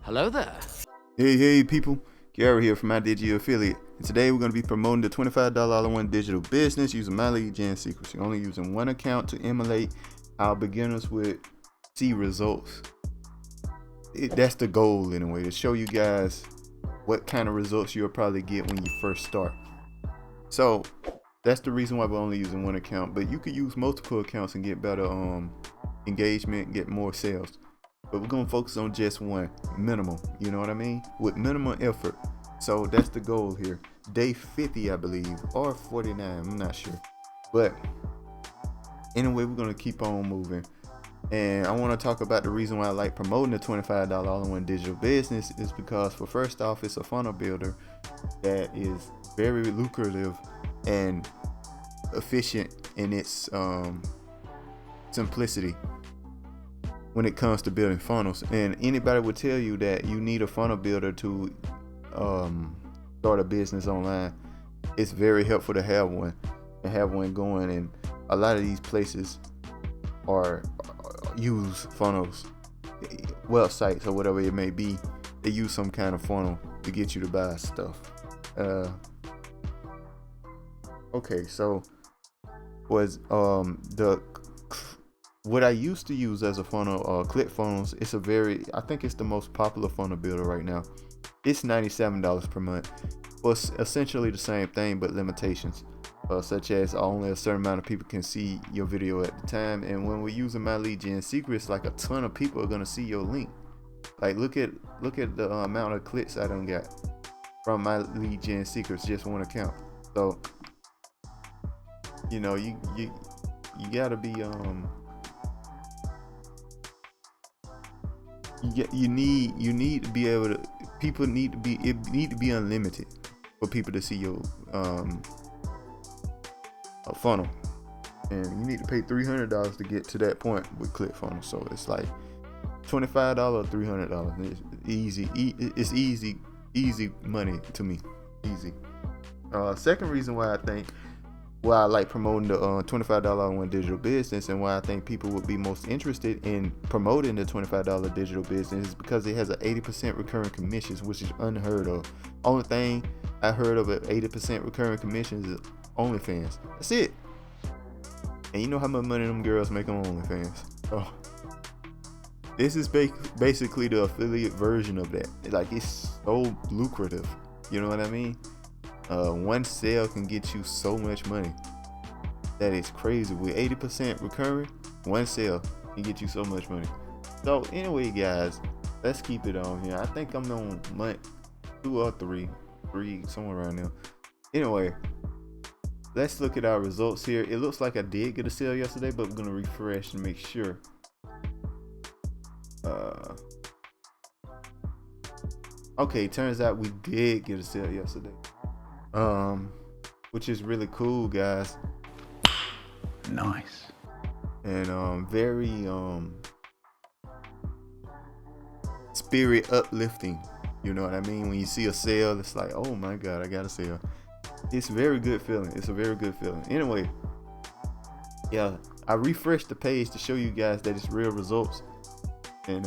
Hello there. Hey people, Gary here from My Digi Affiliate, and today we're going to be promoting the $25 all-in-one digital business using My Lead Gen Secrets. You're only using one account to emulate how beginners would see results. That's the goal anyway, to show you guys what kind of results you'll probably get when you first start. So that's the reason why we're only using one account, but you could use multiple accounts and get better engagement, get more sales. But we're gonna focus on just one, minimum, you know what I mean, with minimum effort. So that's the goal here. Day 50, I believe, or 49, I'm not sure, but anyway, we're gonna keep on moving. And I want to talk about the reason why I like promoting the $25 all-in-one digital business is because, for first off, it's a funnel builder that is very lucrative and efficient in its simplicity when it comes to building funnels. And anybody would tell you that you need a funnel builder to start a business online. It's very helpful to have one and have one going, and a lot of these places are use funnels, websites or whatever it may be. They use some kind of funnel to get you to buy stuff. Okay, so was what I used to use as a funnel, ClickFunnels. I think it's the most popular funnel builder right now. It's $97 per month. Well, it's essentially the same thing, but limitations, such as only a certain amount of people can see your video at the time. And when we're using My Lead Gen Secrets, like, a ton of people are gonna see your link. Like, look at the amount of clicks I done got from My Lead Gen Secrets, just one account. So, you know, you gotta be you need to be able to, it need to be unlimited for people to see your a funnel, and you need to pay $300 to get to that point with ClickFunnels. So it's like $25, $300. It's easy. It's easy money to me. Easy. Second reason why I like promoting the $25 all-in-one digital business, and why I think people would be most interested in promoting the $25 digital business, is because it has an 80% recurring commissions, which is unheard of. Only thing I heard of at 80% recurring commissions is OnlyFans. That's it. And you know how much money them girls make on OnlyFans. So this is basically the affiliate version of that. Like, it's so lucrative. You know what I mean? One sale can get you so much money. That is crazy. With 80% recurring, one sale can get you so much money. So anyway, guys, let's keep it on here. I think I'm on month 2 or 3, somewhere around there. Anyway, let's look at our results here. It looks like I did get a sale yesterday, but we're gonna refresh and make sure. Okay, turns out we did get a sale yesterday. Which is really cool, guys. Nice. And very spirit uplifting. You know what I mean? When you see a sale, it's like, oh my god, I got a sale. It's a very good feeling. Anyway, yeah, I refreshed the page to show you guys that it's real results. And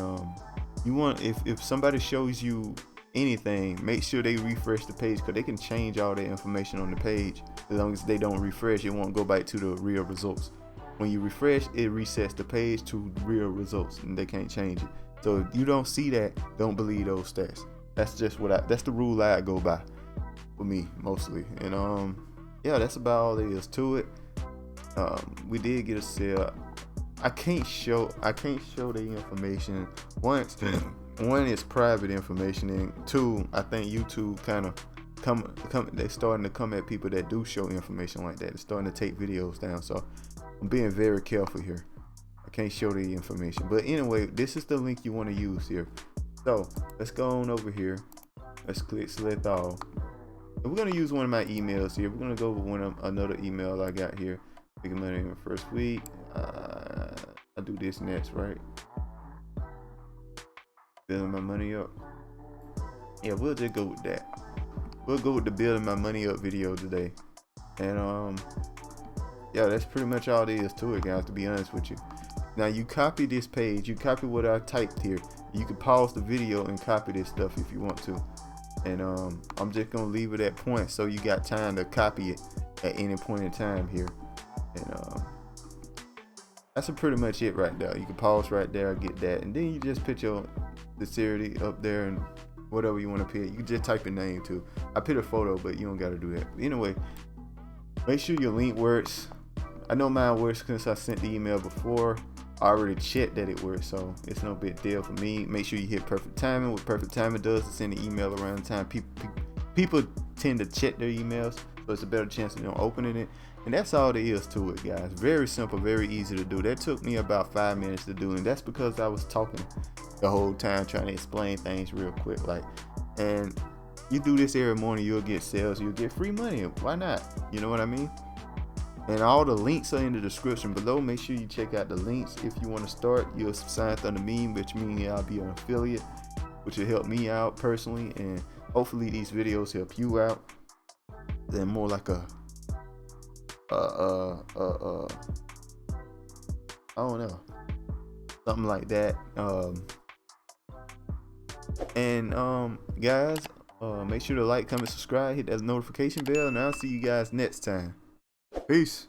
you want, if somebody shows you anything, make sure they refresh the page, because they can change all their information on the page. As long as they don't refresh, it won't go back to the real results. When you refresh, it resets the page to real results, and they can't change it. So if you don't see that, don't believe those stats. That's just that's the rule I go by for me mostly. And yeah, that's about all there is to it. We did get a sale. I can't show the information. One is private information, and two, I think YouTube kind of they're starting to come at people that do show information like that. They're starting to take videos down, so I'm being very careful here. I can't show the information, but anyway, this is the link you want to use here. So let's go on over here. Let's click select all. And we're gonna use one of my emails here. We're gonna go with another email I got here. Making money in the first week. I'll do this next, right? Building my money up. Yeah, we'll just go with that. We'll go with the building my money up video today. And yeah, that's pretty much all there is to it, guys, to be honest with you. Now you copy this page, you copy what I typed here, You can pause the video and copy this stuff if you want to. And I'm just gonna leave it at point so you got time to copy it at any point in time here. And that's pretty much it right there. You can pause right there, get that, and then you just put your sincerity up there and whatever you want to put. You can just type your name too. I put a photo, but you don't gotta do that. But anyway, make sure your link works. I know mine works since I sent the email before. I already checked that it works, so it's no big deal for me. Make sure you hit perfect timing. What perfect timing does is send the email around the time people tend to check their emails, so it's a better chance of them opening it. And that's all there is to it, guys. Very simple, very easy to do. That took me about 5 minutes to do, and that's because I was talking the whole time trying to explain things real quick. And you do this every morning, you'll get sales, you'll get free money. Why not? You know what I mean? And all the links are in the description below. Make sure you check out the links. If you want to start, you'll sign under me, which means I'll be an affiliate, which will help me out personally. And hopefully these videos help you out. They're more like I don't know, something like that. Guys, make sure to like, comment, subscribe, hit that notification bell, and I'll see you guys next time. Peace.